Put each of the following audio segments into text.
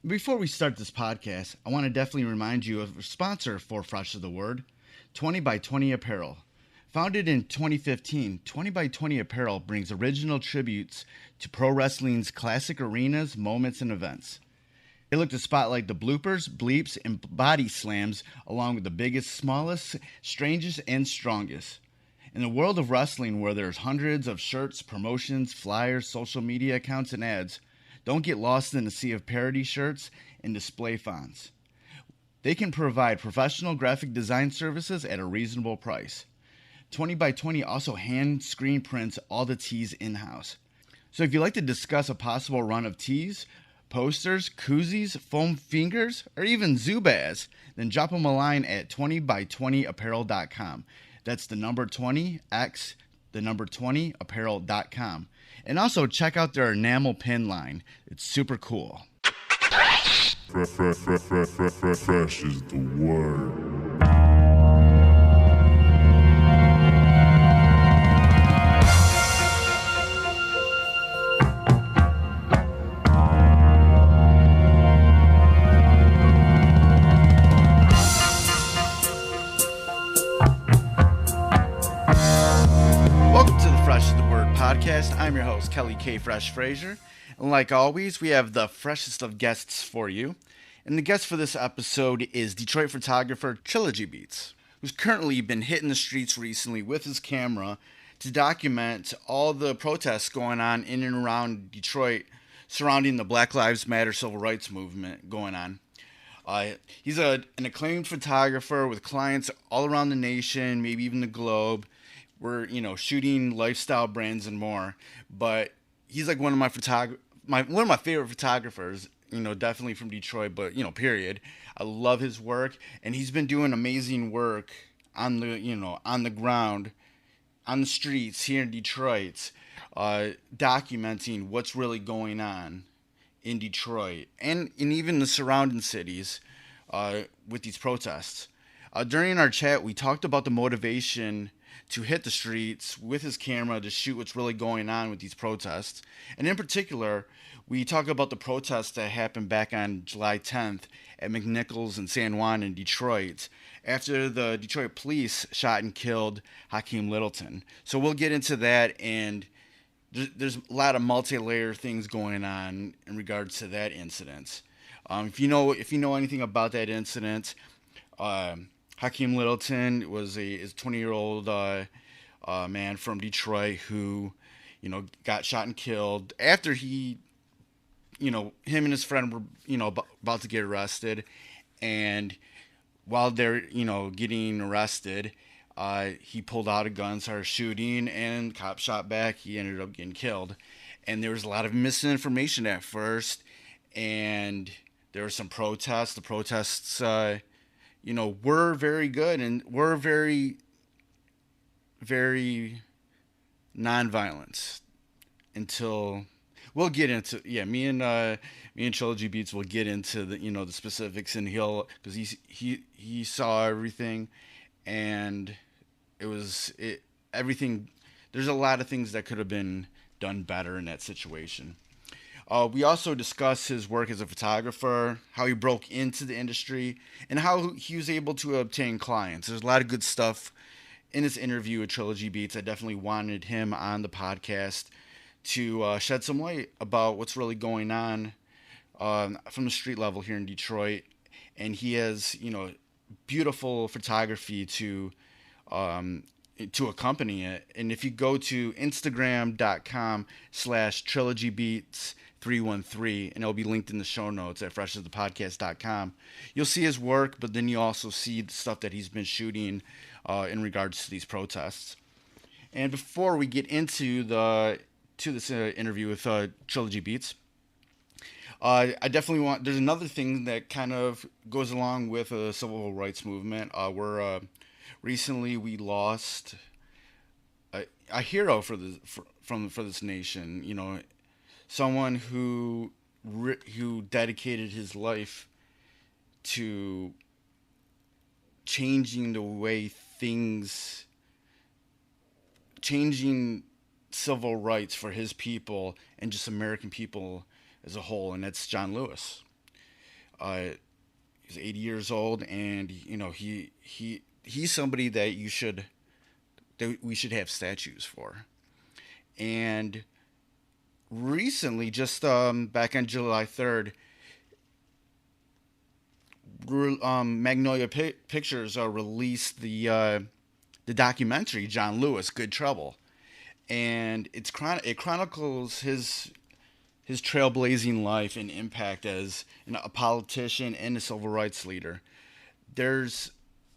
Before we start this podcast, I want to definitely remind you of a sponsor for Fresh is the Word, 20 by 20 Apparel. Founded in 2015, 20 by 20 Apparel brings original tributes to pro wrestling's classic arenas, moments, and events. They look to spotlight the bloopers, bleeps, and body slams along with the biggest, smallest, strangest, and strongest. In the world of wrestling where there's hundreds of shirts, promotions, flyers, social media accounts, and ads, don't get lost in the sea of parody shirts and display fonts. They can provide professional graphic design services at a reasonable price. 20 by 20 also hand screen prints all the tees in-house. So if you'd like to discuss a possible run of tees, posters, koozies, foam fingers, or even Zubaz, then drop them a line at 20by20apparel.com. That's the number 20x, the number 20apparel.com. And also check out their enamel pin line. It's super cool. Fresh is the word. Podcast. I'm your host, Kelly K. Fresh Frazier. And like always, we have the freshest of guests for you. And the guest for this episode is Detroit photographer Trilogy Beats, who's currently been hitting the streets recently with his camera to document all the protests going on in and around Detroit surrounding the Black Lives Matter civil rights movement going on. He's an acclaimed photographer with clients all around the nation, maybe even the globe. We're, shooting lifestyle brands and more, but he's like one of my favorite photographers, definitely from Detroit, but, period. I love his work, and he's been doing amazing work on the ground, on the streets here in Detroit, documenting what's really going on in Detroit and in even the surrounding cities with these protests. During our chat, we talked about the motivation to hit the streets with his camera to shoot what's really going on with these protests. And in particular, we talk about the protests that happened back on July 10th at McNichols and San Juan in Detroit after the Detroit police shot and killed Hakeem Littleton. So we'll get into that, and there's a lot of multi-layer things going on in regards to that incident. If you know anything about that incident, Hakeem Littleton was a 20-year-old man from Detroit who, got shot and killed after he, him and his friend were, about to get arrested. And while they're, getting arrested, he pulled out a gun, started shooting, and cop shot back. He ended up getting killed. And there was a lot of misinformation at first, and there were some protests. The protests, we're very good and we're very, very nonviolent until we'll get into, me and Trilogy Beats will get into the, the specifics, and because he saw everything, and everything, there's a lot of things that could have been done better in that situation. We also discuss his work as a photographer, how he broke into the industry, and how he was able to obtain clients. There's a lot of good stuff in this interview with Trilogy Beats. I definitely wanted him on the podcast to shed some light about what's really going on from the street level here in Detroit. And he has, beautiful photography to accompany it. And if you go to Instagram.com/trilogybeats313, and it'll be linked in the show notes at freshasthepodcast.com, you'll see his work, but then you also see the stuff that he's been shooting in regards to these protests. And before we get into this interview with Trilogy Beats, I definitely there's another thing that kind of goes along with the civil rights movement. Recently we lost a hero for this nation. Someone who dedicated his life to changing the way changing civil rights for his people and just American people as a whole, and that's John Lewis. Uh, he's 80 years old, and he's somebody that we should have statues for. And recently, just back on July 3rd, Magnolia Pictures released the documentary John Lewis, Good Trouble, and it chronicles his trailblazing life and impact as a politician and a civil rights leader. There's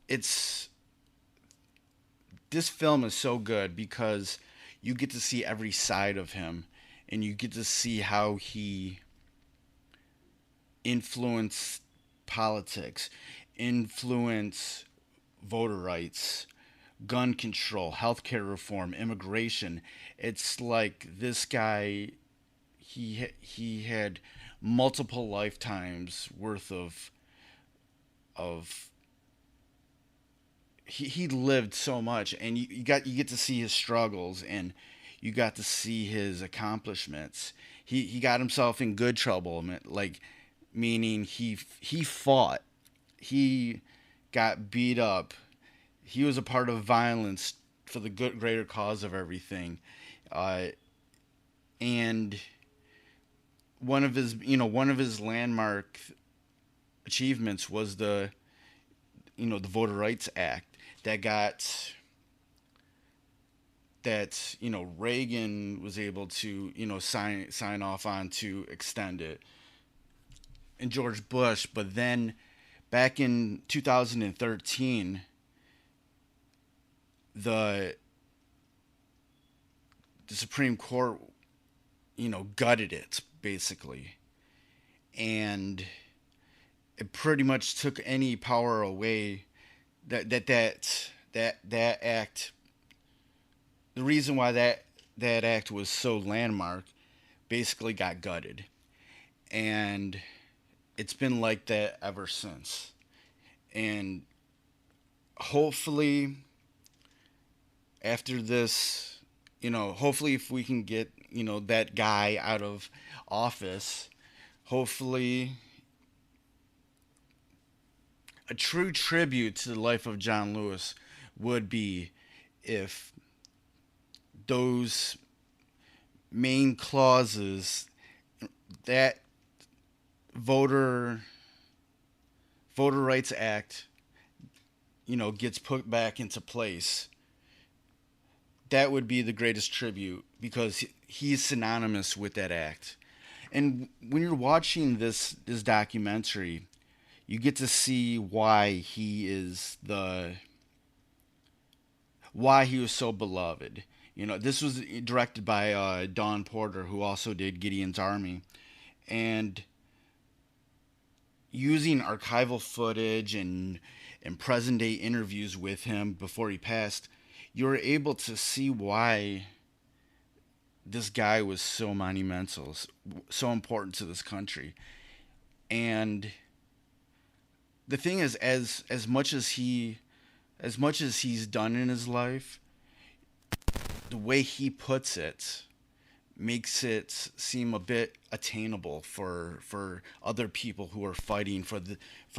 it's This film is so good because you get to see every side of him, and you get to see how he influenced politics, influenced voter rights, gun control, healthcare reform, immigration. It's like this guy, he had multiple lifetimes worth of he lived so much, and you get to see his struggles, and you got to see his accomplishments. He got himself in good trouble, like meaning he fought, he got beat up, he was a part of violence for the good greater cause of everything, uh, and one of his landmark achievements was the Voter Rights Act that got that Reagan was able to sign off on to extend it, and George Bush. But then back in 2013, the the Supreme Court gutted it basically, and it pretty much took any power away that act. The reason why that act was so landmark basically got gutted, and it's been like that ever since. And hopefully, after this, hopefully if we can get that guy out of office, hopefully a true tribute to the life of John Lewis would be if those main clauses, that voter voter rights act, gets put back into place. That would be the greatest tribute because he's synonymous with that act. And when you're watching this documentary, you get to see why he was so beloved. This was directed by Don Porter, who also did Gideon's Army, and using archival footage and present day interviews with him before he passed, you were able to see why this guy was so monumental, so important to this country. And the thing is, as much as he's done in his life, the way he puts it makes it seem a bit attainable for other people who are fighting for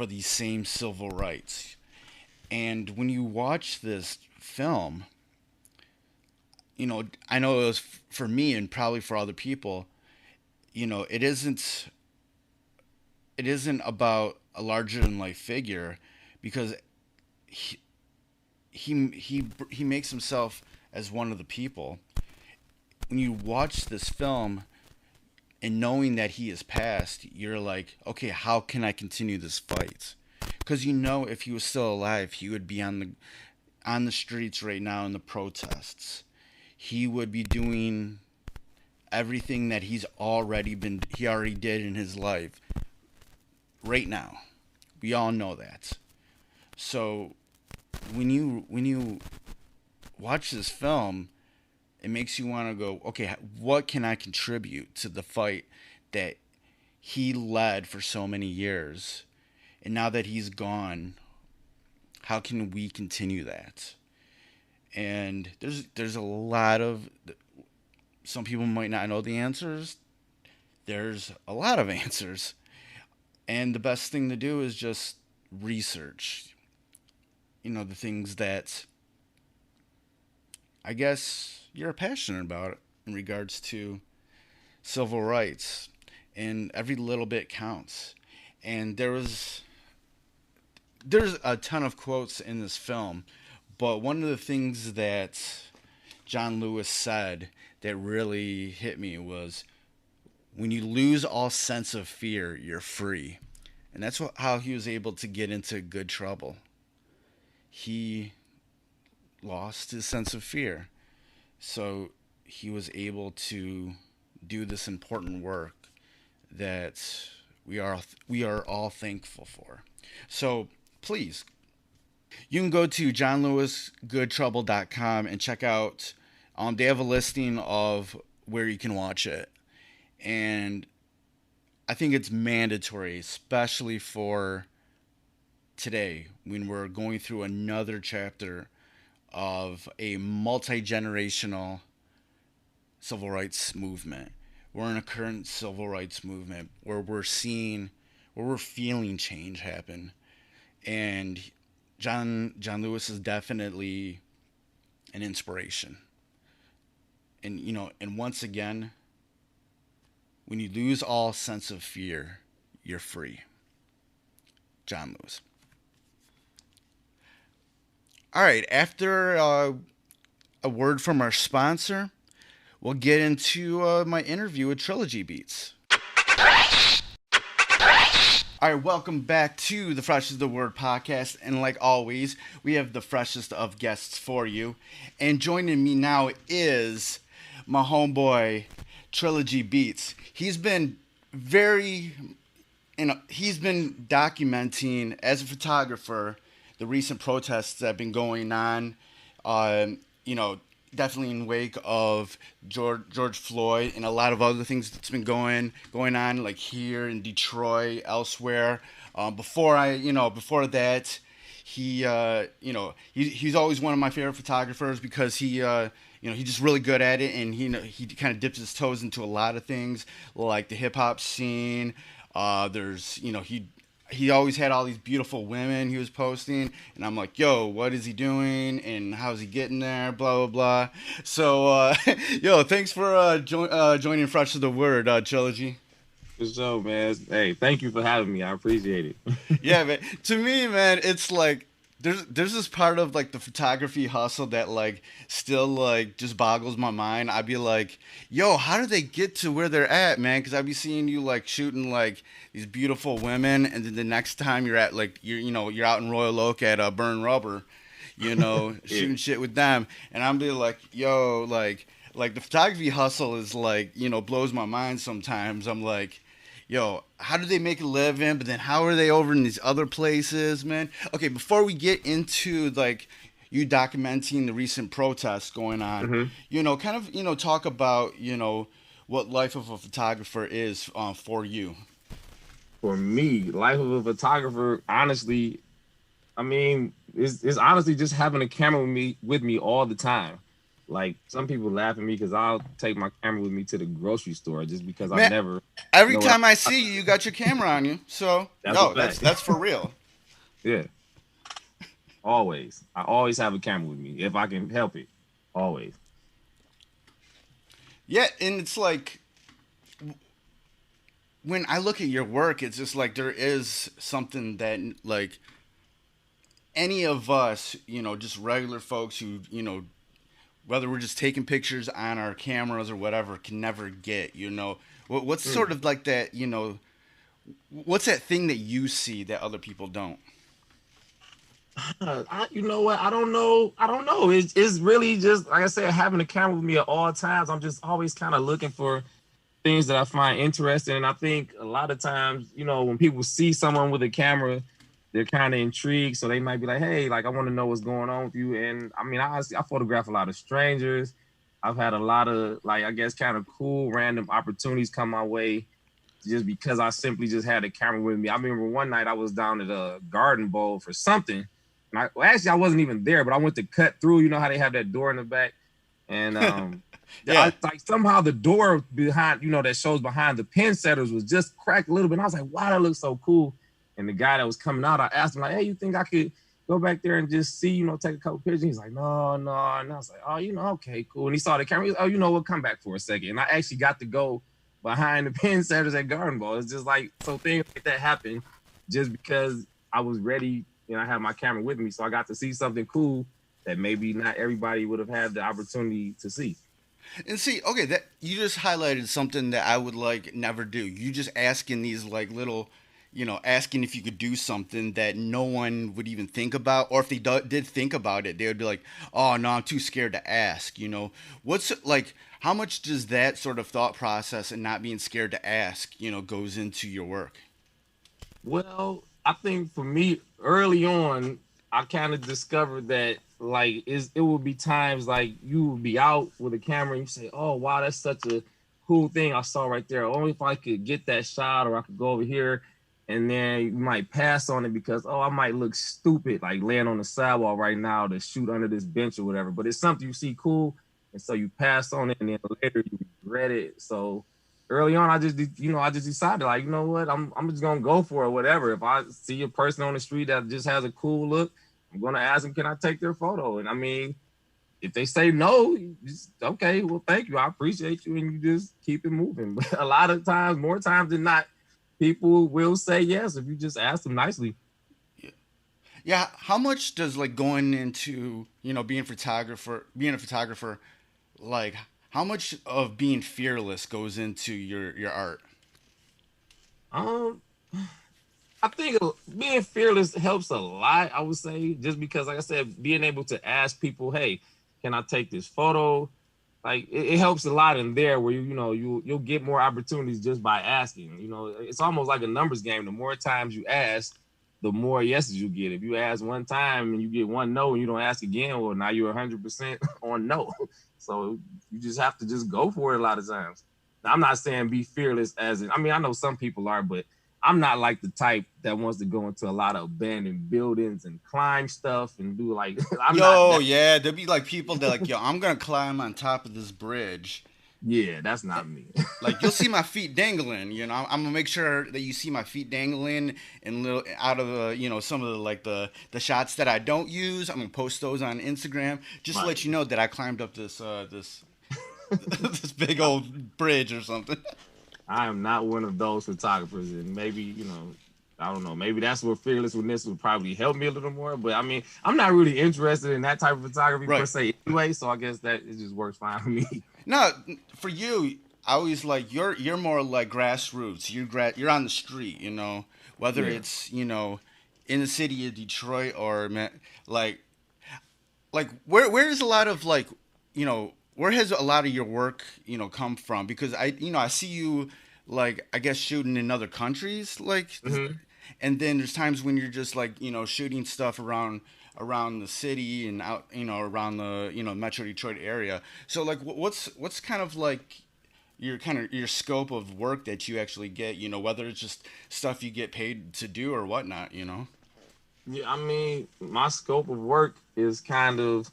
these same civil rights. And when you watch this film, I know it was for me and probably for other people, it isn't about a larger than life figure, because he he makes himself as one of the people. When you watch this film and knowing that he is passed, you're like, okay, how can I continue this fight? Because if he was still alive, he would be on the streets right now in the protests. He would be doing everything that he already did in his life right now. We all know that. So when you watch this film, it makes you want to go, okay, what can I contribute to the fight that he led for so many years? And now that he's gone, how can we continue that? And there's a lot of, some people might not know the answers. There's a lot of answers. And the best thing to do is just research, the things that I guess you're passionate about in regards to civil rights. And every little bit counts. And there's a ton of quotes in this film, but one of the things that John Lewis said that really hit me was, when you lose all sense of fear, you're free. And that's how he was able to get into good trouble. He lost his sense of fear. So he was able to do this important work that we are all thankful for. So please, you can go to johnlewisgoodtrouble.com and check out. They have a listing of where you can watch it, and I think it's mandatory, especially for today when we're going through another chapter of a multi generational civil rights movement. We're in a current civil rights movement where we're feeling change happen, and John Lewis is definitely an inspiration. And and once again, when you lose all sense of fear, you're free. John Lewis. All right, after a word from our sponsor, we'll get into my interview with Trilogy Beats. All right, welcome back to the Fresh is the Word podcast. And like always, we have the freshest of guests for you. And joining me now is my homeboy, Trilogy Beats. He's been he's been documenting as a photographer the recent protests that have been going on. Um, you know, Definitely in wake of George Floyd and a lot of other things that's been going on, like here in Detroit, elsewhere. Before that, he's always one of my favorite photographers because he's just really good at it, and he kind of dips his toes into a lot of things, like the hip hop scene. There's he always had all these beautiful women he was posting, and I'm like, yo, what is he doing and how's he getting there, blah blah blah. So thanks for joining Fresh to the Word, Trilogy. For sure, man. Hey, thank you for having me. I appreciate it. Yeah, man. To me, man, it's like there's this part of like the photography hustle that like still like just boggles my mind. I'd be like, yo, how do they get to where they're at, man? Because I'd be seeing you like shooting like these beautiful women, and then the next time you're at like you're out in Royal Oak at Burn Rubber, Yeah. shooting shit with them, and I'm be like, yo, like the photography hustle is like blows my mind sometimes. I'm like, yo, how do they make a living? But then how are they over in these other places, man? Okay, before we get into like you documenting the recent protests going on, hmm kind of talk about what life of a photographer is for you. For me, life of a photographer, honestly, I mean, it's honestly just having a camera with me all the time. Like some people laugh at me because I'll take my camera with me to the grocery store just because I Man, never every know what time I see you, you got your camera on you. So that's a no, that's fact. that's for real. Yeah, always. I always have a camera with me if I can help it. Always. Yeah, and it's like when I look at your work, it's just like there is something that like any of us, just regular folks who, whether we're just taking pictures on our cameras or whatever, can never get. What's Mm. sort of like that, what's that thing that you see that other people don't? You know what? I don't know. I don't know. It's really just like I said, having a camera with me at all times. I'm just always kind of looking for things that I find interesting. And I think a lot of times, when people see someone with a camera, they're kind of intrigued. So they might be like, hey, like I want to know what's going on with you. And I mean, I photograph a lot of strangers. I've had a lot of like I guess kind of cool random opportunities come my way just because I simply just had a camera with me. I remember one night I was down at a garden bowl for something. And actually I wasn't even there, but I went to cut through. You know how they have that door in the back? And Yeah. Like somehow the door behind, that shows behind the pin setters was just cracked a little bit. And I was like, wow, that looks so cool. And the guy that was coming out, I asked him like, hey, you think I could go back there and just see, take a couple pictures? He's like, no, no. And I was like, oh, okay, cool. And he saw the camera. He's like, oh, we'll come back for a second. And I actually got to go behind the pin setters at Garden Ball. It's just like, so things like that happen just because I was ready and I had my camera with me. So I got to see something cool that maybe not everybody would have had the opportunity to see. And see, okay, that you just highlighted something that I would like never do. You just asking these like little, asking if you could do something that no one would even think about, or if they did think about it, they would be like, "Oh no, I'm too scared to ask." What's like, how much does that sort of thought process and not being scared to ask, goes into your work? Well, I think for me, early on, I kind of discovered that like it would be times like you would be out with a camera and you say, "Oh wow, that's such a cool thing I saw right there. Only if I could get that shot, or I could go over here." And then you might pass on it because, oh, I might look stupid like laying on the sidewalk right now to shoot under this bench or whatever. But it's something you see cool, and so you pass on it, and then later you regret it. So early on, I just decided like, you know what, I'm just gonna go for it, whatever. If I see a person on the street that just has a cool look, I'm gonna ask them, can I take their photo? And I mean, if they say no, just okay, well, thank you, I appreciate you, and you just keep it moving. But a lot of times, more times than not, people will say yes if you just ask them nicely. Yeah. Yeah, how much does like going into, being a photographer, like how much of being fearless goes into your art? Um, I think being fearless helps a lot. I would say just because, like I said, being able to ask people, "Hey, can I take this photo?" Like it helps a lot in there where you'll get more opportunities just by asking. It's almost like a numbers game. The more times you ask, the more yeses you get. If you ask one time and you get one no and you don't ask again, well, now you're 100% on no. So you just have to just go for it a lot of times. Now, I'm not saying be fearless I mean, I know some people are, but I'm not like the type that wants to go into a lot of abandoned buildings and climb stuff and do like I'm not Yo, that. yeah, there'd be like people that like, yo, I'm gonna climb on top of this bridge. Yeah, that's not me. Like you'll see my feet dangling. I'm gonna make sure that you see my feet dangling and little out of the, some of the like the shots that I don't use. I'm gonna post those on Instagram just to Right. let you know that I climbed up this this big old bridge or something. I am not one of those photographers, and maybe I don't know. Maybe that's where fearlessness would probably help me a little more. But I mean, I'm not really interested in that type of photography per Right. se, anyway. So I guess that it just works fine for me. No, for you, I always like you're more like grassroots. You're on the street, whether Yeah. it's in the city of Detroit or like where's a lot of like where has a lot of your work come from? Because I see you like I guess shooting in other countries Hmm. and then there's times when you're just like shooting stuff around the city and out around the Metro Detroit area. So like what's kind of like your scope of work that you actually get, whether it's just stuff you get paid to do or whatnot. Yeah, I mean, my scope of work is kind of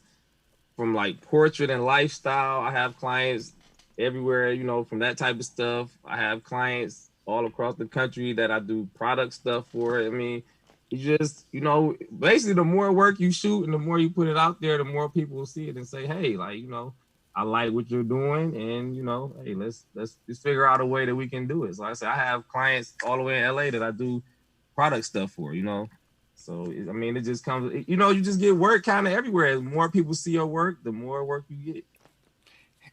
from like portrait and lifestyle. I have clients everywhere, from that type of stuff. I have clients all across the country that I do product stuff for. I mean, you just, basically the more work you shoot and the more you put it out there, the more people will see it and say, hey, like, I like what you're doing, and hey, let's just figure out a way that we can do it. So like I said, I have clients all the way in LA that I do product stuff for. So I mean, it just comes. You just get work kind of everywhere. The more people see your work, the more work you get.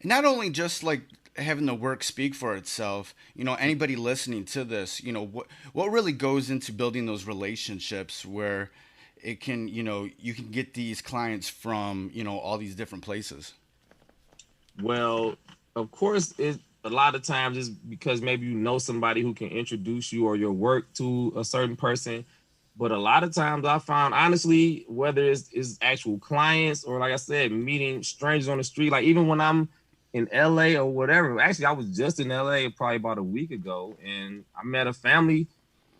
Not only just like having the work speak for itself, anybody listening to this, what really goes into building those relationships where it can, you can get these clients from, all these different places. Well, of course, it a lot of times is because maybe you know somebody who can introduce you or your work to a certain person. But a lot of times I found, honestly, whether it's actual clients or, like I said, meeting strangers on the street, like even when I'm in LA or whatever. Actually, I was just in LA probably about a week ago, and I met a family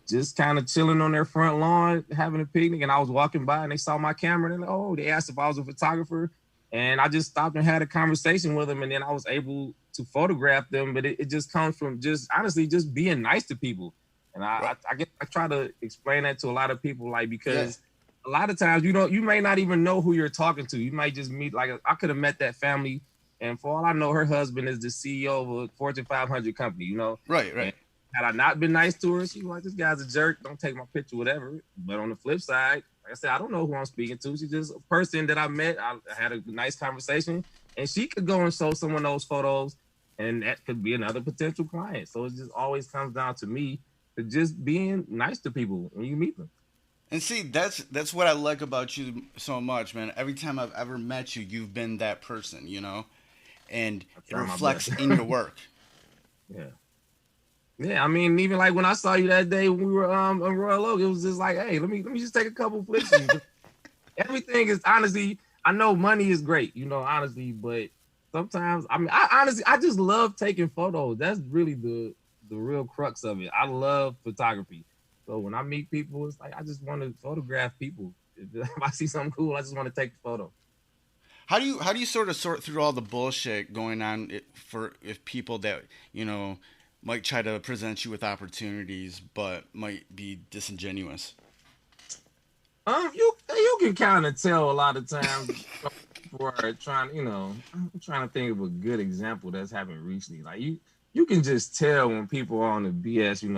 just kind of chilling on their front lawn, having a picnic. And I was walking by and they saw my camera and they asked if I was a photographer. And I just stopped and had a conversation with them, and then I was able to photograph them. But it just comes from just honestly just being nice to people. And Right. I guess I try to explain that to a lot of people, like Yeah. because a lot of times you may not even know who you're talking to. You might just meet like I could have met that family, and for all I know, her husband is the CEO of a Fortune 500 company. Right. And Right. had I not been nice to her, she was like, "This guy's a jerk. Don't take my picture, whatever." But on the flip side, like I said, I don't know who I'm speaking to. She's just a person that I met. I had a nice conversation, and she could go and show someone those photos, and that could be another potential client. So it just always comes down to me to just being nice to people when you meet them. And see, that's what I like about you so much, man. Every time I've ever met you, you've been that person, and I it try my reflects best. in your work. Yeah. Yeah, I mean, even like when I saw you that day when we were in Royal Oak, it was just like, hey, let me just take a couple flicks of you. Everything is honestly, I know money is great, honestly, but sometimes I mean I honestly I just love taking photos. That's really the real crux of it. I love photography. So when I meet people, it's like I just want to photograph people. If I see something cool, I just want to take the photo. How do you sort of sort through all the bullshit going on for if people that might try to present you with opportunities but might be disingenuous? You can kind of tell a lot of times people are trying, I'm trying to think of a good example that's happened recently. Like you can just tell when people are on the BS, and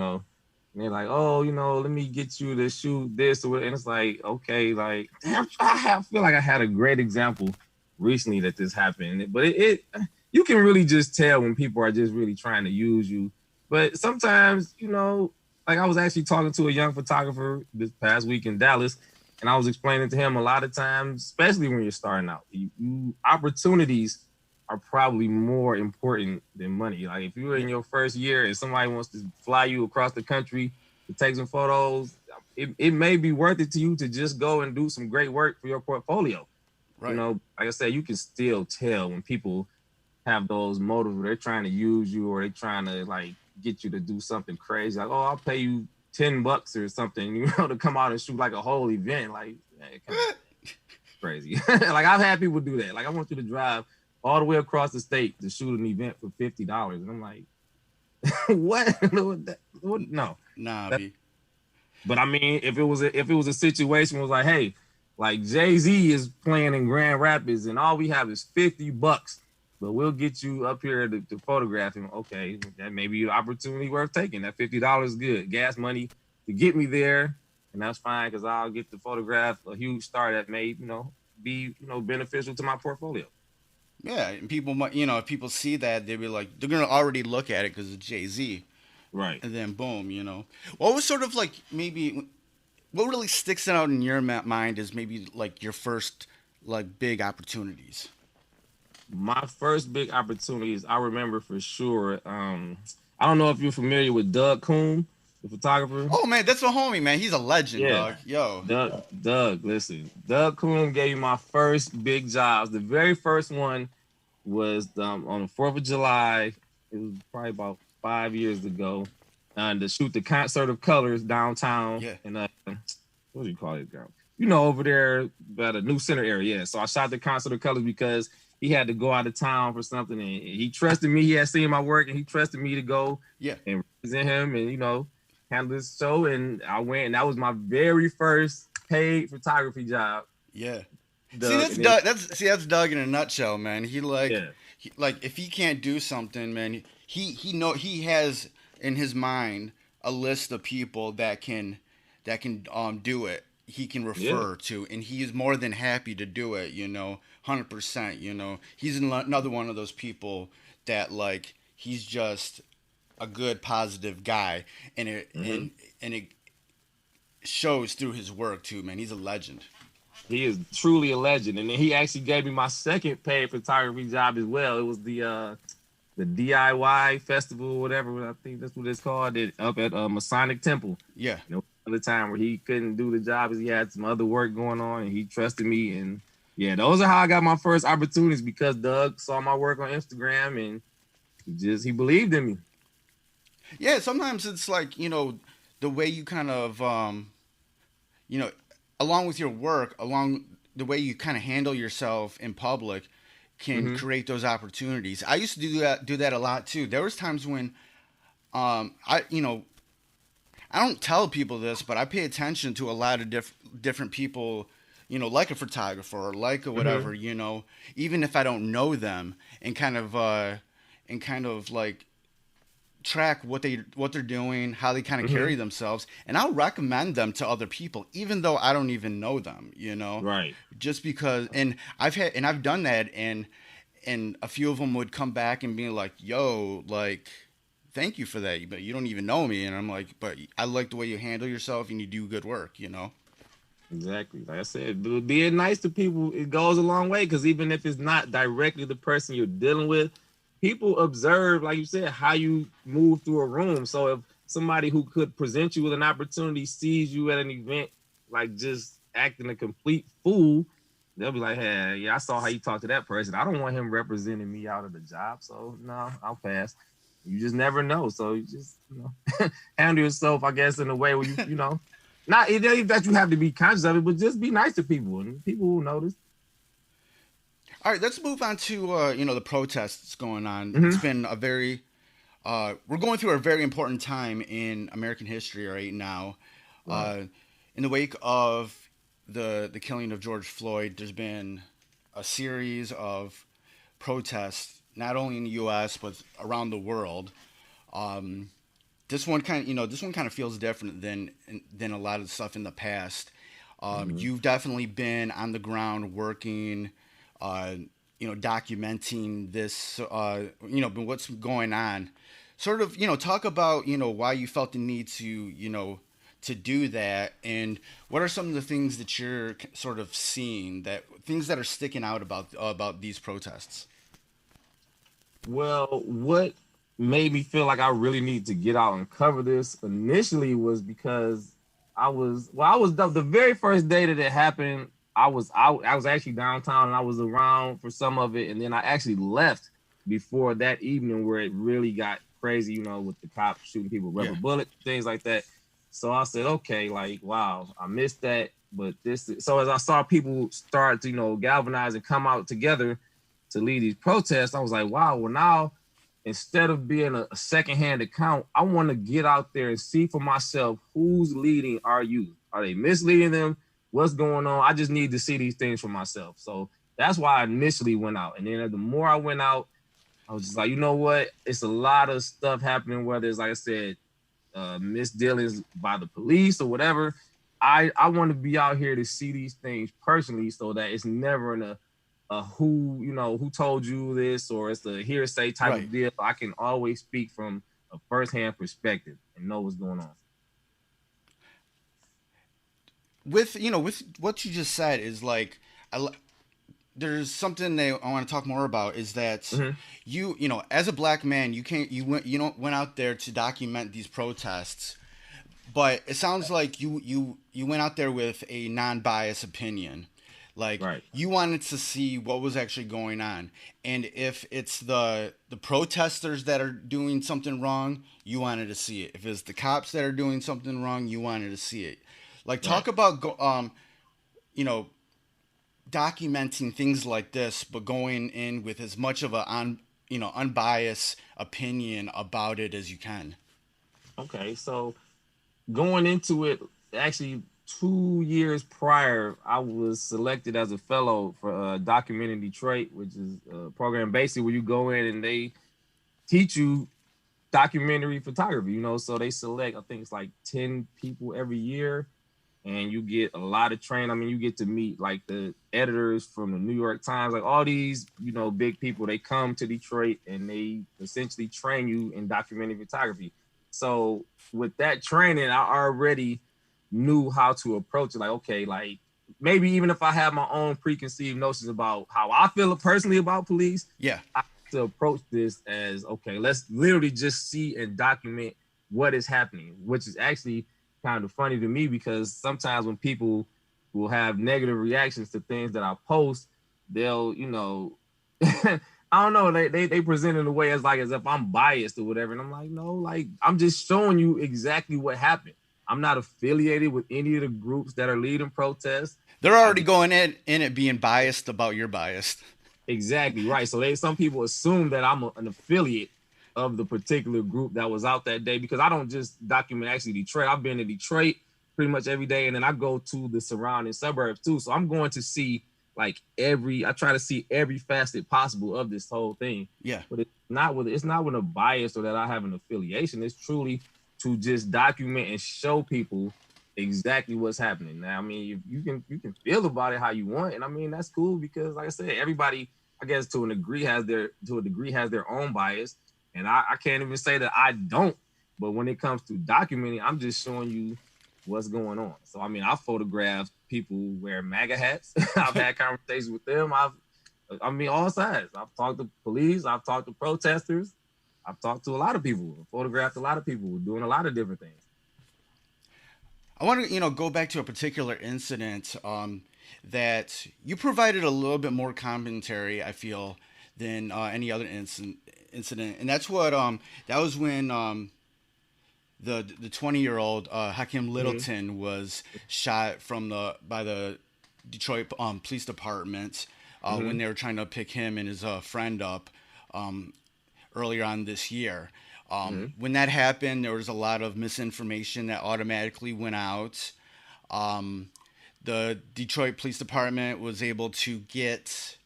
they're like, oh, let me get you to shoot this or and it's like, okay, like feel like I had a great example recently that this happened, but it you can really just tell when people are just really trying to use you. But sometimes, like I was actually talking to a young photographer this past week in Dallas, and I was explaining to him a lot of times, especially when you're starting out, opportunities are probably more important than money. Like if you're Yeah. in your first year and somebody wants to fly you across the country to take some photos, it may be worth it to you to just go and do some great work for your portfolio. Right. Like I said, you can still tell when people have those motives where they're trying to use you or they're trying to like get you to do something crazy. Like, oh, I'll pay you $10 or something, to come out and shoot like a whole event. Like, hey, come on, man. Crazy. Like I've had people do that. Like I want you to drive all the way across the state to shoot an event for $50. And I'm like, what? What? No. Nah, That, B. but I mean, if it was a situation where it was like, hey, like Jay-Z is playing in Grand Rapids and all we have is $50, but we'll get you up here to photograph him. Okay, that may be an opportunity worth taking. That $50 is good. Gas money to get me there, and that's fine because I'll get to photograph a huge star that may, be beneficial to my portfolio. Yeah, and people might, if people see that, they'll be like, they're gonna already look at it because it's Jay Z, Right. and then boom. What was sort of like maybe what really sticks out in your mind is maybe like your first like big opportunities. My first big opportunities, I remember for sure. I don't know if you're familiar with Doug Coombe, the photographer. Oh man, that's a homie, man. He's a legend, Yeah, dog. Yo. Doug, listen, Doug Coombe gave me my first big jobs. The very first one was on the 4th of July. It was probably about 5 years ago. To shoot the concert of colors downtown Yeah. in what do you call it, girl? Over there by the new center area. Yeah. So I shot the concert of colors because he had to go out of town for something, and he trusted me. He had seen my work, and he trusted me to go Yeah. and represent him, and handle this show. And I went, and that was my very first paid photography job. Yeah. See, Doug, that's and then Doug. That's Doug in a nutshell, man. yeah, Like if he can't do something, man, he has in his mind a list of people that can do it. He can yeah. refer to, and he is more than happy to do it. 100%. He's another one of those people that like he's just a good, positive guy, and it Mm-hmm. and it shows through his work too, man. He's a legend. He is truly a legend. And then he actually gave me my second paid photography job as well. It was the DIY festival, whatever. I think that's what it's called. It up at Masonic Temple. Yeah. Another time where he couldn't do the job because he had some other work going on, and he trusted me. And yeah, those are how I got my first opportunities because Doug saw my work on Instagram and he believed in me. Yeah, sometimes it's like, the way you kind of you know, along with your work, along the way you kind of handle yourself in public can Mm-hmm. create those opportunities. I used to do that a lot too. There was times when I I don't tell people this, but I pay attention to a lot of different people, like a photographer or like a Mm-hmm. whatever, even if I don't know them, and kind of like track what they're doing, how they kind of Mm-hmm. carry themselves, and I'll recommend them to other people, even though I don't even know them. Right. Just because, and I've done that, and a few of them would come back and be like, "Yo, like, thank you for that, but you don't even know me," and I'm like, "But I like the way you handle yourself and you do good work." Exactly. Like I said, being nice to people, it goes a long way because even if it's not directly the person you're dealing with, people observe, like you said, how you move through a room. So if somebody who could present you with an opportunity sees you at an event, like just acting a complete fool, they'll be like, hey, yeah, I saw how you talk to that person. I don't want him representing me out of the job. So no, I'll pass. You just never know. So you just, handle yourself, I guess, in a way where not that you have to be conscious of it, but just be nice to people, and people will notice. All right, let's move on to the protests going on. It's Mm-hmm. been a very we're going through a very important time in American history right now. Right. Uh, in the wake of the killing of George Floyd, there's been a series of protests, not only in the U.S. but around the world. Um, this one kind of feels different than a lot of the stuff in the past. Mm-hmm. You've definitely been on the ground working, uh, documenting this, what's going on. Sort of, talk about, why you felt the need to do that, and what are some of the things that you're sort of seeing, that things that are sticking out about these protests. Well, what made me feel like I really need to get out and cover this initially was because I was the very first day that it happened. I was actually downtown and I was around for some of it, and then I actually left before that evening where it really got crazy, with the cops shooting people with Yeah. rubber bullets, things like that. So I said, okay, like wow, I missed that, but so as I saw people start to galvanize and come out together to lead these protests, I was like, wow, well now instead of being a secondhand account, I want to get out there and see for myself who's leading our youth. Are they misleading them? What's going on? I just need to see these things for myself. So that's why I initially went out. And then the more I went out, I was just like, you know what? It's a lot of stuff happening, whether it's, like I said, misdealings by the police or whatever. I want to be out here to see these things personally so that it's never in a who told you this, or it's a hearsay type Right. of deal. I can always speak from a firsthand perspective and know what's going on. With what you just said is like, I, there's something that I want to talk more about, is that Mm-hmm. as a black man, you went out there to document these protests, but it sounds like you went out there with a non-biased opinion. Like, Right. you wanted to see what was actually going on, and if it's the protesters that are doing something wrong, you wanted to see it. If it's the cops that are doing something wrong, you wanted to see it. Like, Right. talk about you know documenting things like this, but going in with as much of a unbiased opinion about it as you can. Okay. So going into it, actually 2 years prior, I was selected as a fellow for Documenting Detroit, which is a program basically where you go in and they teach you documentary photography. So they select, I think it's like 10 people every year, and you get a lot of training. I mean, you get to meet like the editors from the New York Times, like all these, big people. They come to Detroit and they essentially train you in documentary photography. So with that training, I already knew how to approach it. Like, okay, like maybe even if I have my own preconceived notions about how I feel personally about police, Yeah. I have to approach this as, okay, let's literally just see and document what is happening, which is actually kind of funny to me because sometimes when people will have negative reactions to things that I post, they'll, I don't know, they present it in a way as like as if I'm biased or whatever. And I'm like, no, like I'm just showing you exactly what happened. I'm not affiliated with any of the groups that are leading protests. They're I already just going in it being biased about your bias. exactly right. So some people assume that I'm an affiliate of the particular group that was out that day because I don't just document actually Detroit. I've been to Detroit pretty much every day, and then I go to the surrounding suburbs too. So I'm going to see like I try to see every facet possible of this whole thing. Yeah. But it's not with a bias or that I have an affiliation. It's truly to just document and show people exactly what's happening. Now, I mean, if you can feel about it how you want, and I mean that's cool because, like I said, everybody, I guess, to a degree has their own bias, and I can't even say that I don't. But when it comes to documenting, I'm just showing you what's going on. So I mean, I photographed people wearing MAGA hats. I've had conversations with them. I mean, all sides. I've talked to police. I've talked to protesters. I've talked to a lot of people. Photographed a lot of people doing a lot of different things. I want to, go back to a particular incident that you provided a little bit more commentary, I feel, than any other incident, and that's what that was when the 20-year-old Hakeem Mm-hmm. Littleton was shot by the Detroit Police Department Mm-hmm. when they were trying to pick him and his friend up um, earlier on this year. Mm-hmm. When that happened, there was a lot of misinformation that automatically went out. Um, the Detroit Police Department was able to get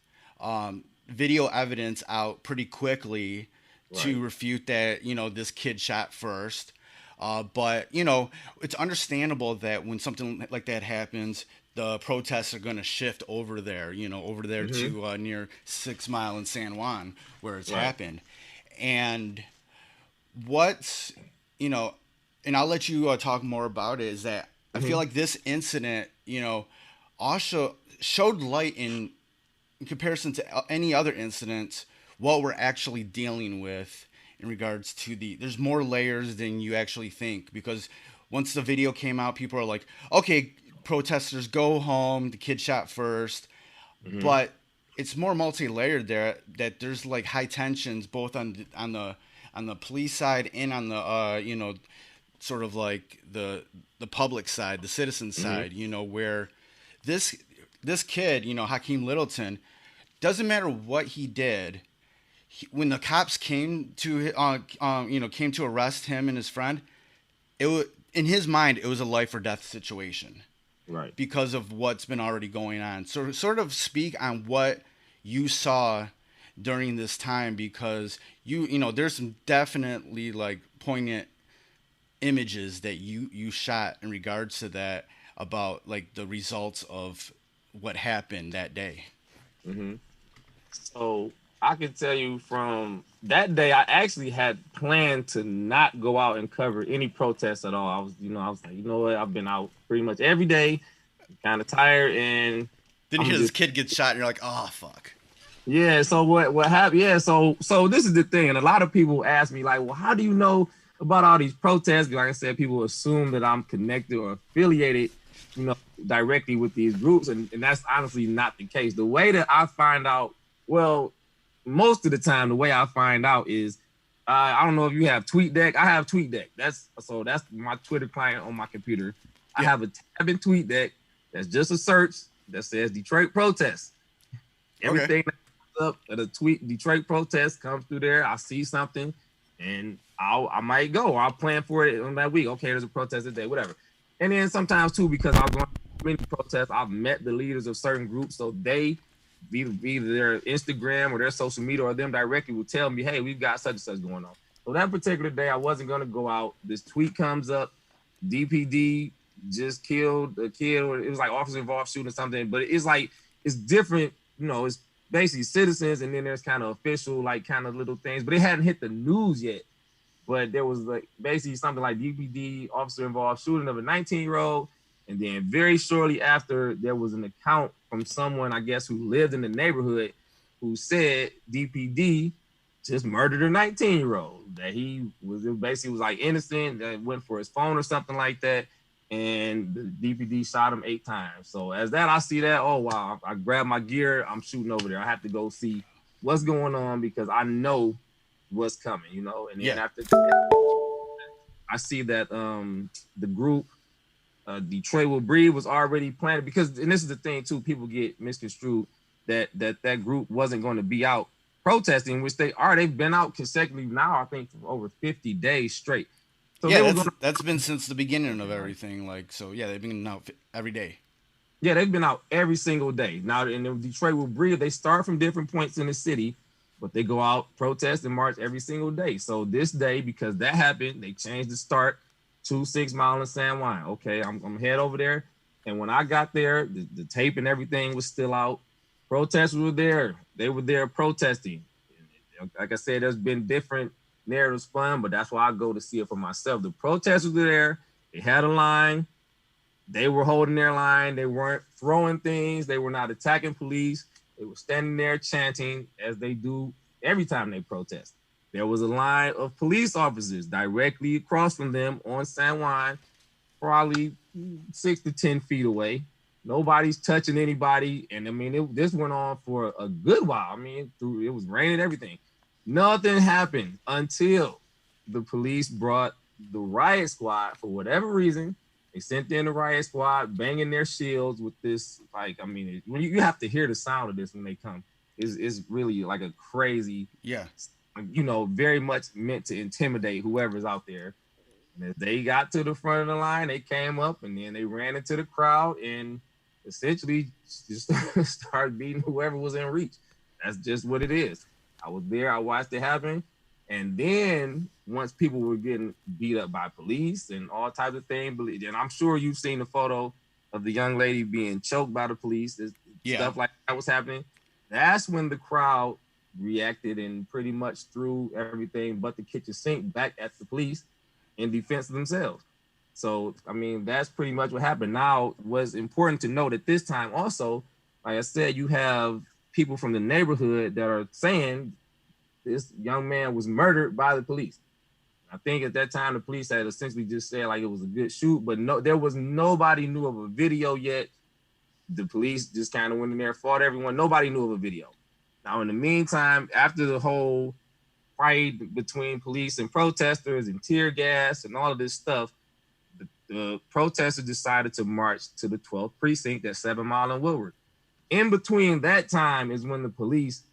video evidence out pretty quickly Right. to refute that this kid shot first. But it's understandable that when something like that happens, the protests are going to shift over there. Over there Mm-hmm. to near 6 Mile in San Juan where it's Right. happened, and what's you know and I'll let you talk more about it, is that I feel Mm-hmm. like this incident also showed light in comparison to any other incident what we're actually dealing with in regards to there's more layers than you actually think, because once the video came out, people are like, okay, protesters go home, the kid shot first. Mm-hmm. But it's more multi-layered there, that there's like high tensions both on the police side and on the sort of like the public side, the citizen Mm-hmm. side, where this this kid, Hakeem Littleton, doesn't matter what he did. When the cops came to arrest him and his friend, it was, in his mind, it was a life or death situation Right. because of what's been already going on. So sort of speak on what you saw during this time, because there's some definitely like poignant images that you shot in regards to that, about like the results of what happened that day. Mm-hmm. So I can tell you from that day, I actually had planned to not go out and cover any protests at all. I was like, you know what? I've been out pretty much every day, kind of tired, and Then you I'm hear this just kid get shot, and you're like, oh fuck. yeah. So what happened? Yeah. So this is the thing, and a lot of people ask me like, well, how do you know about all these protests? Like I said, people assume that I'm connected or affiliated, you know, directly with these groups, and that's honestly not the case. The way that I find out, well, most of the time, the way I find out is, I don't know if you have TweetDeck. I have TweetDeck. That's my Twitter client on my computer. I Yeah. have a tab in TweetDeck that's just a search that says Detroit protests. Okay. Everything that comes up at a tweet Detroit protest comes through there. I see something, and I might go. I'll plan for it on that week. Okay, there's a protest today, whatever. And then sometimes too, because I've gone to many protests, I've met the leaders of certain groups, so they either their Instagram or their social media or them directly will tell me, hey, we've got such and such going on. So that particular day, I wasn't gonna go out. This tweet comes up, DPD just killed a kid, or it was like officer involved shooting or something. But it's like it's different, it's basically citizens, and then there's kind of official, like kind of little things, but it hadn't hit the news yet. But there was like basically something like DPD officer involved shooting of a 19-year-old. And then very shortly after, there was an account from someone, I guess, who lived in the neighborhood, who said DPD just murdered a 19-year-old, that he was basically was like innocent, that went for his phone or something like that. And the DPD shot him 8 times. So as that, I see that, oh wow, I grab my gear, I'm shooting over there. I have to go see what's going on because I know what's coming. And then Yeah. after that, I see that the group Detroit will breathe was already planted because, and this is the thing too, people get misconstrued that group wasn't going to be out protesting, which they are. They've been out consecutively now, I think, for over 50 days straight. So Yeah, they were going that's been since the beginning of everything. Like, so yeah, they've been out every day. yeah, they've been out every single day. Now in the Detroit will breathe, they start from different points in the city, but they go out, protest, and march every single day. So this day, because that happened, they changed the start to 6 Mile and San Juan. Okay, I'm head over there. And when I got there, the tape and everything was still out. Protesters were there. They were there protesting. Like I said, there's been different narratives spun, but that's why I go to see it for myself. The protesters were there. They had a line. They were holding their line. They weren't throwing things. They were not attacking police. They were standing there chanting as they do every time they protest. There was a line of police officers directly across from them on San Juan, probably 6 to 10 feet away. Nobody's touching anybody. And I mean, this went on for a good while. I mean, it was raining, everything. Nothing happened until the police brought the riot squad for whatever reason. They sent in the riot squad, banging their shields with this. Like, I mean, when you have to hear the sound of this when they come. It's really like a crazy, Yeah, very much meant to intimidate whoever's out there. And as they got to the front of the line, they came up and then they ran into the crowd and essentially just started beating whoever was in reach. That's just what it is. I was there. I watched it happen. And then once people were getting beat up by police and all types of things, and I'm sure you've seen the photo of the young lady being choked by the police, stuff like that was happening. That's when the crowd reacted and pretty much threw everything but the kitchen sink back at the police in defense of themselves. So, I mean, that's pretty much what happened. Now, what's important to note at this time also, like I said, you have people from the neighborhood that are saying this young man was murdered by the police. I think at that time the police had essentially just said like it was a good shoot, but no, there was nobody knew of a video yet. The police just kind of went in there, fought everyone. Nobody knew of a video. Now, in the meantime, after the whole fight between police and protesters and tear gas and all of this stuff, the protesters decided to march to the 12th precinct at 7 Mile and Woodward. In between that time is when the police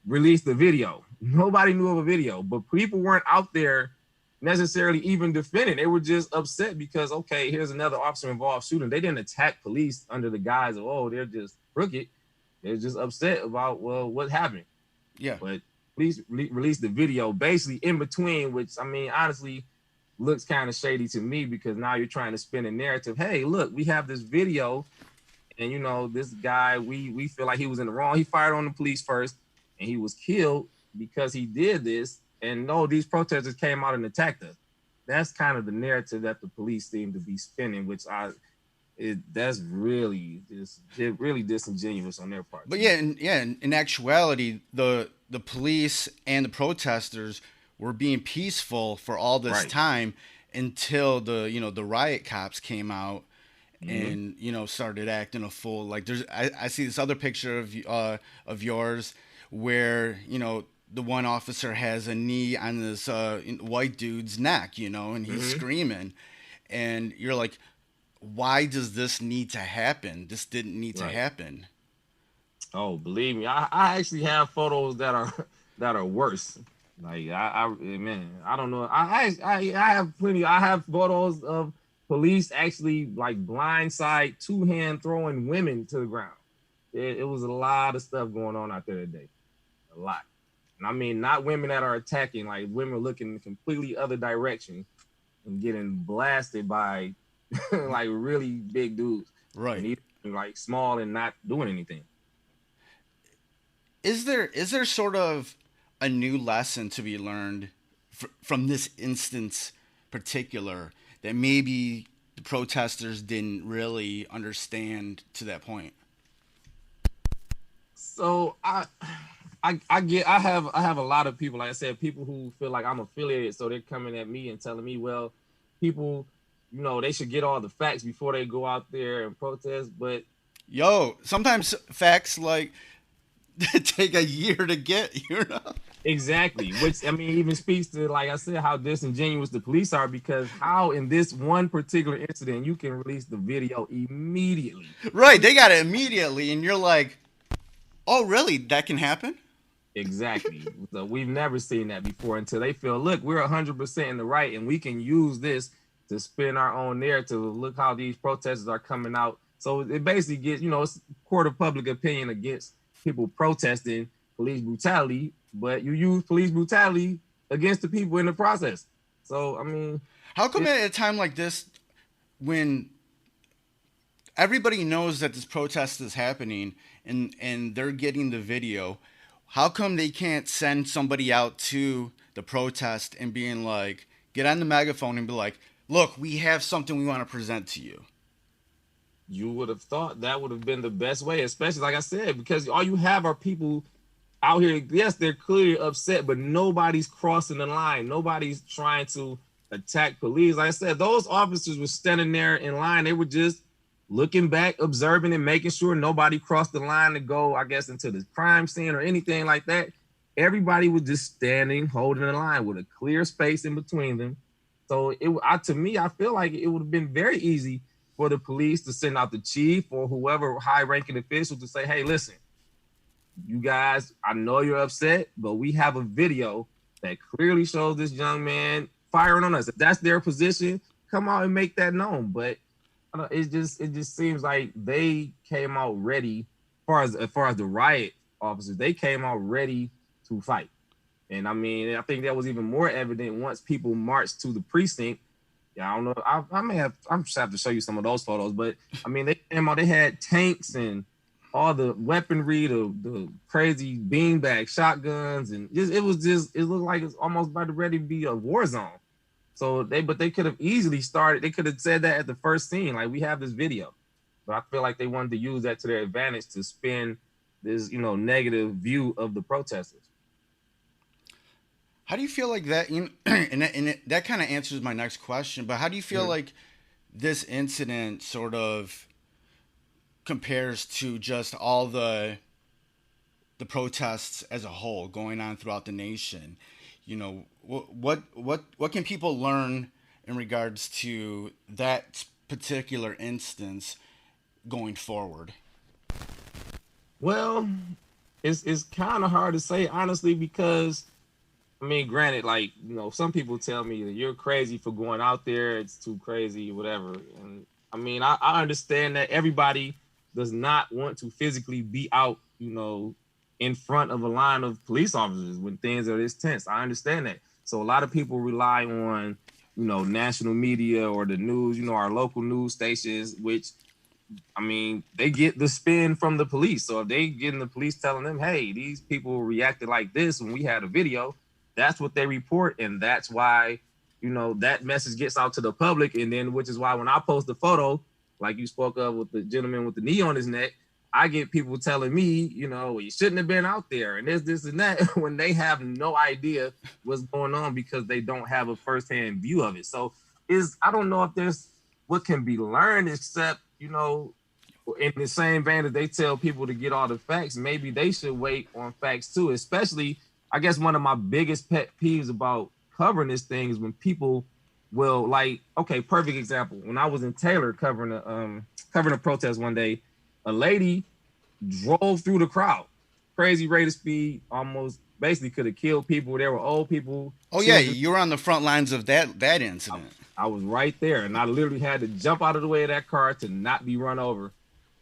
released the video. Nobody knew of a video, but people weren't out there necessarily even defending. They were just upset because, okay, here's another officer involved shooting. They didn't attack police under the guise of, oh, they're just crooked. They're just upset about, well, what happened? yeah. But police released the video basically in between, which, I mean, honestly, looks kind of shady to me because now you're trying to spin a narrative. Hey, look, we have this video and, this guy, we feel like he was in the wrong. He fired on the police first and he was killed because he did this. And no, these protesters came out and attacked us. That's kind of the narrative that the police seem to be spinning, which that's really disingenuous on their part. But in actuality, the police and the protesters were being peaceful for all this time until the riot cops came out and started acting a fool. Like I see this other picture of yours where the one officer has a knee on this white dude's neck, and he's screaming, and you're like, why does this need to happen? This didn't need to happen. Oh, believe me, I actually have photos that are worse. Like man, I don't know. I have plenty. I have photos of police actually like blindside, two-hand throwing women to the ground. It was a lot of stuff going on out there today, a lot. And I mean, not women that are attacking, like women looking in a completely other direction and getting blasted by like really big dudes, right? And even like small and not doing anything. Is there sort of a new lesson to be learned from this instance particular that maybe the protesters didn't really understand to that point? So I have a lot of people, like I said, people who feel like I'm affiliated, so they're coming at me and telling me, well, people, they should get all the facts before they go out there and protest. But sometimes facts like take a year to get, Exactly. Which I mean even speaks to, like I said, how disingenuous the police are, because how in this one particular incident you can release the video immediately. Right, they got it immediately, and you're like, oh, really? That can happen? Exactly. So we've never seen that before until they feel, look, we're 100% in the right and we can use this to spin our own narrative. Look how these protesters are coming out. So it basically gets, it's court of public opinion against people protesting police brutality, but you use police brutality against the people in the process. So, I mean, How come it, at a time like this, when everybody knows that this protest is happening and they're getting the video, how come they can't send somebody out to the protest and being like, get on the megaphone and be like, look, we have something we want to present to you? you would have thought that would have been the best way, especially like I said, because all you have are people out here. Yes, they're clearly upset, but nobody's crossing the line. Nobody's trying to attack police. Like I said, those officers were standing there in line. They were just looking back, observing, and making sure nobody crossed the line to go, I guess, into the crime scene or anything like that. Everybody was just standing, holding the line with a clear space in between them. So to me, I feel like it would have been very easy for the police to send out the chief or whoever high-ranking official to say, "Hey, listen, you guys, I know you're upset, but we have a video that clearly shows this young man firing on us. If that's their position, come out and make that known." But it just seems like they came out ready, as far as the riot officers, they came out ready to fight. And I mean, I think that was even more evident once people marched to the precinct. Yeah, I don't know. I may have. I'm just have to show you some of those photos. But I mean, they came out. They had tanks and all the weaponry, the crazy beanbag shotguns, and it looked like it's almost about to ready to be a war zone. But they could have easily started. They could have said that at the first scene, like, we have this video. But I feel like they wanted to use that to their advantage to spin this, negative view of the protesters. How do you feel like that? That kind of answers my next question. But how do you feel like this incident sort of compares to just all the protests as a whole going on throughout the nation? What can people learn in regards to that particular instance going forward? Well, it's kind of hard to say honestly, because I mean, granted, like, some people tell me that you're crazy for going out there. It's too crazy, whatever. And I mean, I understand that everybody does not want to physically be out, in front of a line of police officers when things are this tense. I understand that. So a lot of people rely on, national media or the news, our local news stations, which, I mean, they get the spin from the police. So if they getting the police telling them, hey, these people reacted like this when we had a video, that's what they report. And that's why, that message gets out to the public. And then, which is why when I post the photo, like you spoke of with the gentleman with the knee on his neck, I get people telling me, well, you shouldn't have been out there and this and that when they have no idea what's going on because they don't have a firsthand view of it. So I don't know if there's what can be learned, except, in the same vein that they tell people to get all the facts, maybe they should wait on facts too. Especially, I guess one of my biggest pet peeves about covering this thing is when people will, like, okay, perfect example. When I was in Taylor covering a protest one day, a lady drove through the crowd, crazy rate of speed, almost basically could have killed people. There were old people. Oh yeah, you were on the front lines of that incident. I was right there, and I literally had to jump out of the way of that car to not be run over.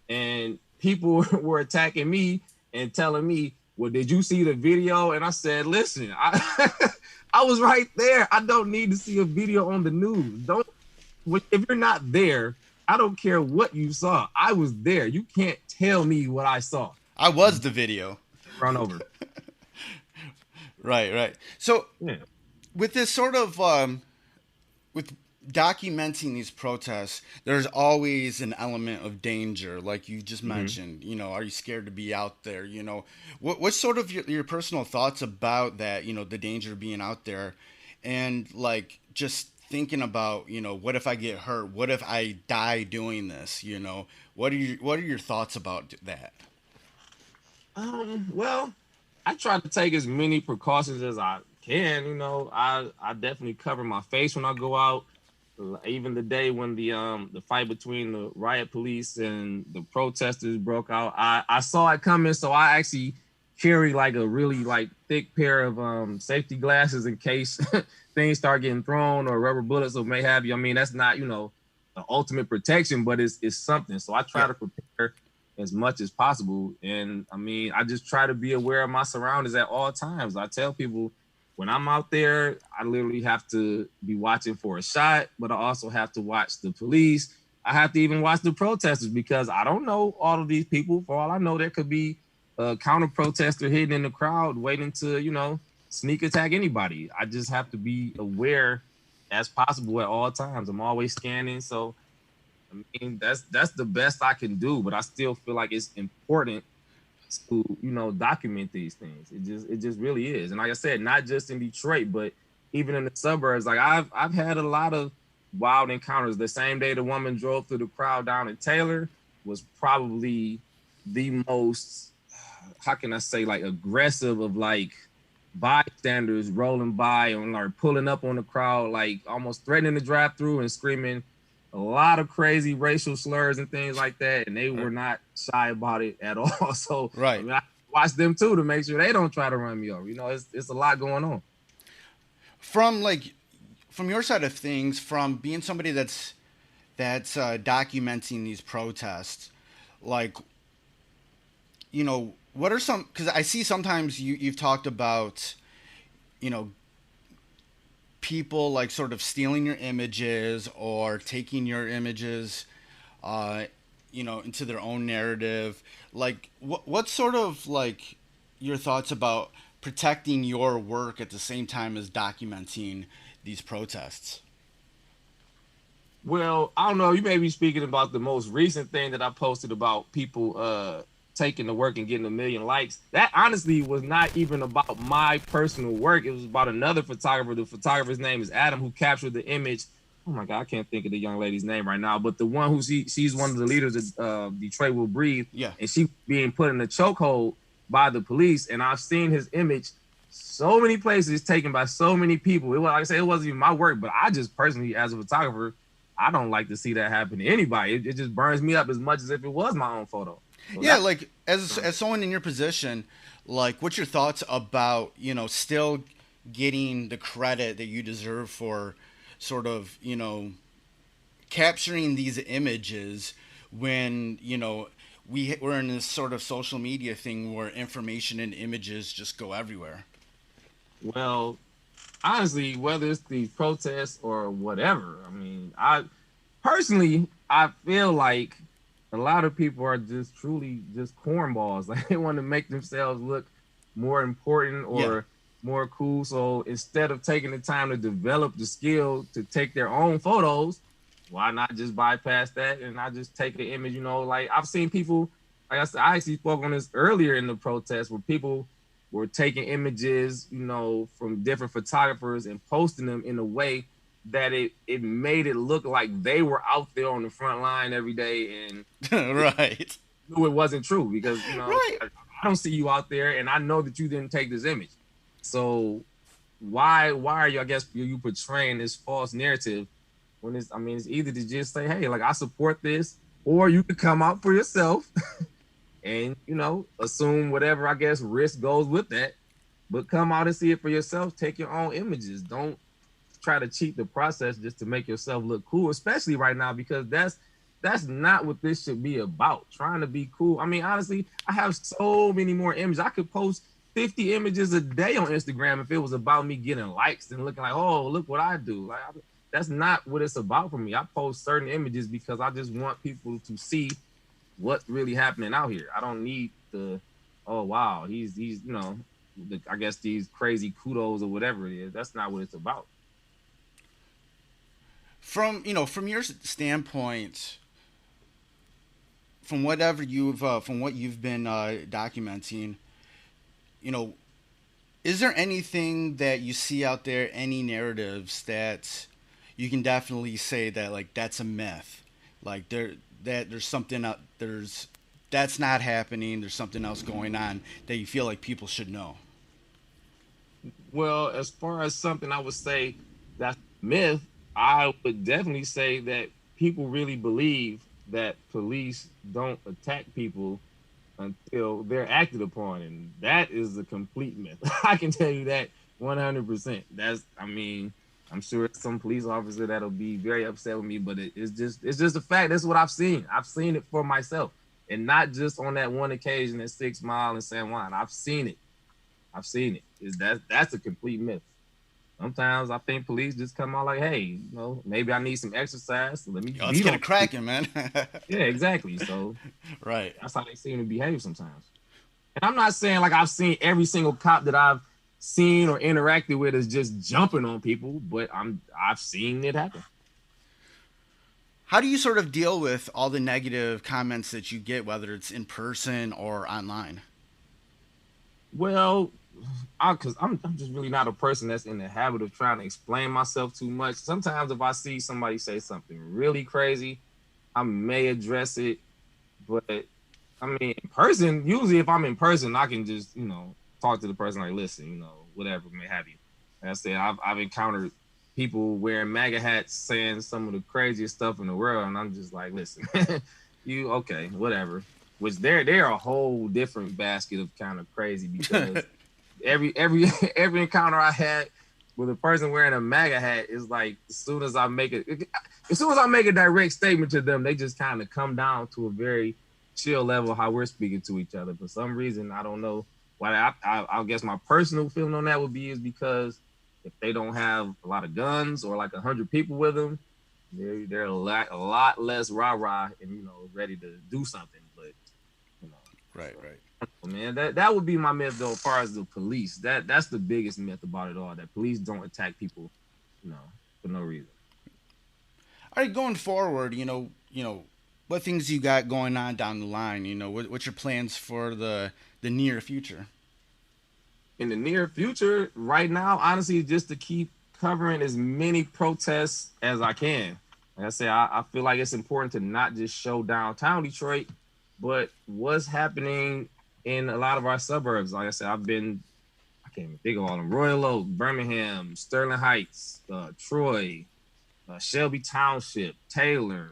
And people were attacking me and telling me, well, did you see the video? And I said, listen, I was right there. I don't need to see a video on the news. If you're not there, I don't care what you saw. I was there. You can't tell me what I saw. I was the video. Run over. Right. So yeah. With this sort of with documenting these protests, there's always an element of danger, like you just mentioned. Are you scared to be out there? What's sort of your personal thoughts about that? The danger of being out there, and like just thinking about, what if I get hurt? What if I die doing this? What are your thoughts about that? Well, I try to take as many precautions as I can. I definitely cover my face when I go out. Even the day when the fight between the riot police and the protesters broke out, I saw it coming, so I actually carry like a really like thick pair of safety glasses in case things start getting thrown or rubber bullets or may have you. I mean, that's not the ultimate protection, but it's something. So I try Yeah. to prepare as much as possible. And I mean, I just try to be aware of my surroundings at all times. I tell people when I'm out there, I literally have to be watching for a shot, but I also have to watch the police. I have to even watch the protesters because I don't know all of these people. For all I know, there could be a counter protester hidden in the crowd waiting to, sneak attack anybody. I just have to be aware as possible at all times. I'm always scanning. So I mean, that's the best I can do, but I still feel like it's important to document these things. It just really is. And like I said, not just in Detroit, but even in the suburbs. Like I've had a lot of wild encounters. The same day the woman drove through the crowd down in Taylor was probably the most, how can I say, like aggressive of like bystanders rolling by and like pulling up on the crowd, like almost threatening to drive through and screaming a lot of crazy racial slurs and things like that. And they were not shy about it at all. So I Right. mean, I watch them too to make sure they don't try to run me over. It's a lot going on. From like from your side of things, from being somebody that's documenting these protests, like what are some? Because I see sometimes you've talked about you know people like sort of stealing your images or taking your images, uh, into their own narrative. Like, what sort of like your thoughts about protecting your work at the same time as documenting these protests? Well, I don't know. You may be speaking about the most recent thing that I posted about people taking the work and getting 1 million likes. That honestly was not even about my personal work. It was about another photographer. The photographer's name is Adam, who captured the image. Oh my God, I can't think of the young lady's name right now, but the one who she's one of the leaders of Detroit Will Breathe, Yeah. and she being put in a chokehold by the police. And I've seen his image so many places taken by so many people. It was, like I said, it wasn't even my work, but I just personally, as a photographer, I don't like to see that happen to anybody. It just burns me up as much as if it was my own photo. So Yeah, that, like as someone in your position, like what's your thoughts about, still getting the credit that you deserve for sort of, capturing these images when, we're in this sort of social media thing where information and images just go everywhere. well, honestly, whether it's the protests or whatever, I mean, I personally, I feel like a lot of people are just truly just cornballs. Like they want to make themselves look more important Yeah. or more cool. So instead of taking the time to develop the skill to take their own photos, why not just bypass that and not just take an image? Like I've seen people, like I said, I actually spoke on this earlier in the protest where people were taking images, from different photographers and posting them in a way that it made it look like they were out there on the front line every day and Right. knew it wasn't true because Right. I don't see you out there and I know that you didn't take this image. So why are you, I guess, you portraying this false narrative when it's, I mean, it's either to just say, hey, like I support this, or you could come out for yourself and assume whatever, I guess, risk goes with that, but come out and see it for yourself. Take your own images. Don't try to cheat the process just to make yourself look cool, especially right now, because that's not what this should be about. Trying to be cool. I mean, honestly, I have so many more images. I could post 50 images a day on Instagram if it was about me getting likes and looking like, oh, look what I do. Like that's not what it's about for me. I post certain images because I just want people to see what's really happening out here. I don't need the, oh wow, he's I guess these crazy kudos or whatever it is. That's not what it's about. From your standpoint, from what you've been documenting, you know, is there anything that you see out there, any narratives that you can definitely say that like that's a myth, like there's something out there's that's not happening, there's something else going on that you feel like people should know? Well, as far as something I would say that's a myth, I would definitely say that people really believe that police don't attack people until they're acted upon, and that is a complete myth. I can tell you that 100%. I mean, I'm sure some police officer that'll be very upset with me, but it's just a fact. That's what I've seen. I've seen it for myself, and not just on that one occasion at 6 Mile and San Juan. I've seen it. I've seen it. That's a complete myth. Sometimes I think police just come out like, hey, maybe I need some exercise, so let me Let's beat get on it cracking, man. Yeah, exactly. So Right. that's how they seem to behave sometimes. And I'm not saying like I've seen every single cop that I've seen or interacted with is just jumping on people, but I've seen it happen. How do you sort of deal with all the negative comments that you get, whether it's in person or online? Well, because I'm just really not a person that's in the habit of trying to explain myself too much. Sometimes if I see somebody say something really crazy, I may address it, but I mean, in person, usually if I'm in person, I can just, talk to the person like, listen, whatever may have you. Like I said, I've encountered people wearing MAGA hats saying some of the craziest stuff in the world, and I'm just like, listen, you okay, whatever. Which they're a whole different basket of kind of crazy, because every encounter I had with a person wearing a MAGA hat is like, as soon as I make a direct statement to them, they just kind of come down to a very chill level how we're speaking to each other. For some reason, I don't know why. I guess my personal feeling on that would be is because if they don't have a lot of guns or like 100 people with them, they're a lot less rah-rah and ready to do something. But Right. man, that would be my myth though, as far as the police. That's the biggest myth about it all, that police don't attack people, for no reason. All right, going forward, what things you got going on down the line? What's your plans for the near future? In the near future, right now, honestly, just to keep covering as many protests as I can. Like I say, I feel like it's important to not just show downtown Detroit, but what's happening in a lot of our suburbs. Like I said, I can't even think of all of them: Royal Oak, Birmingham, Sterling Heights, Troy, Shelby Township, Taylor.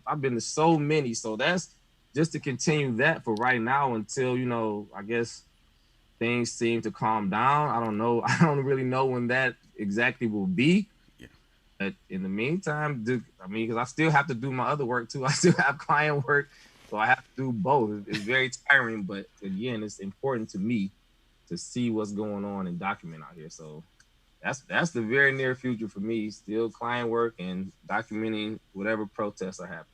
I've been to so many. So that's just to continue that for right now until, I guess things seem to calm down. I don't know. I don't really know when that exactly will be. Yeah. But in the meantime, because I still have to do my other work too. I still have client work. So I have to do both. It's very tiring, but again, it's important to me to see what's going on and document out here. So that's the very near future for me. Still client work and documenting whatever protests are happening.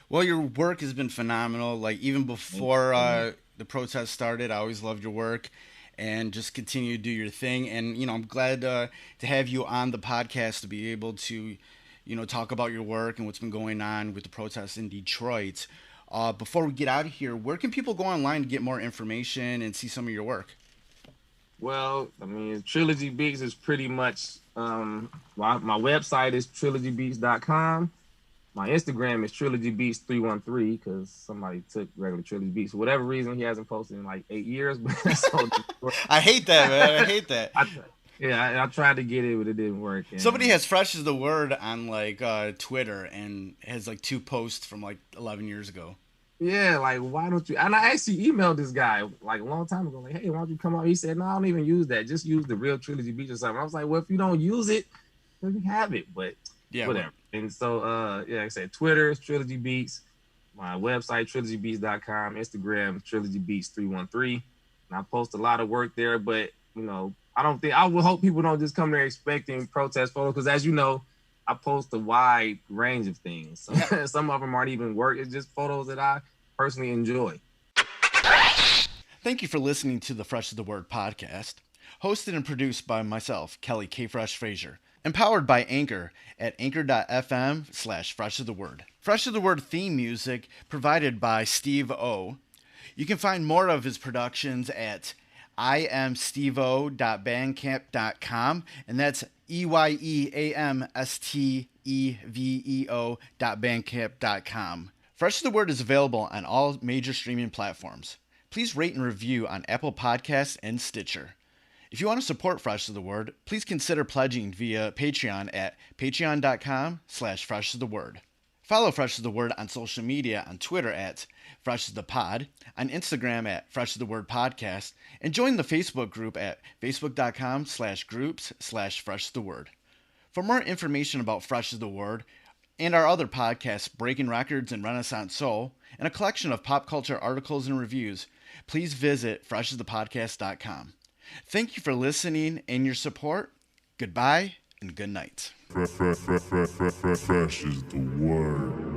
Well, your work has been phenomenal. Like even before the protest started, I always loved your work, and just continue to do your thing. And I'm glad to have you on the podcast to be able to, talk about your work and what's been going on with the protests in Detroit. Before we get out of here, where can people go online to get more information and see some of your work? Well, Trilogy Beats is pretty much, my website is trilogybeats.com. My Instagram is trilogybeats313 because somebody took regular Trilogy Beats. For whatever reason, he hasn't posted in like 8 years. But I hate that, man. I hate that. I tried to get it, but it didn't work. Somebody has Fresh as the Word on like Twitter and has like 2 posts from like 11 years ago. Yeah, like why don't you? And I actually emailed this guy like a long time ago, like, hey, why don't you come out? He said, no, I don't even use that. Just use the real Trilogy Beats or something. I was like, well, if you don't use it, then we have it. But yeah, whatever. Right. And so, like I said, Twitter is Trilogy Beats. My website, trilogybeats.com. Instagram, trilogybeats313. And I post a lot of work there, but I would hope people don't just come there expecting protest photos, because as you know, I post a wide range of things. So some of them aren't even work. It's just photos that I personally enjoy. Thank you for listening to the Fresh as the Word podcast, hosted and produced by myself, Kelly K. Fresh Frazier, empowered by Anchor at anchor.fm/Fresh as the Word. Fresh as the Word theme music provided by Steve O. You can find more of his productions at iamsteveo.bandcamp.com, and that's EYEAMSTEVEO.bandcamp.com. Fresh is the Word is available on all major streaming platforms. Please rate and review on Apple Podcasts and Stitcher. If you want to support Fresh is the Word, please consider pledging via Patreon at patreon.com/freshistheword. Follow Fresh is the Word on social media on Twitter at FreshIsThePod, on Instagram at Fresh is the Word Podcast, and join the Facebook group at facebook.com/groups/FreshIsTheWord. For more information about Fresh is the Word and our other podcasts, Breaking Records and Renaissance Soul, and a collection of pop culture articles and reviews, please visit freshisthepodcast.com. Thank you for listening and your support. Goodbye and good night. Fresh is the word.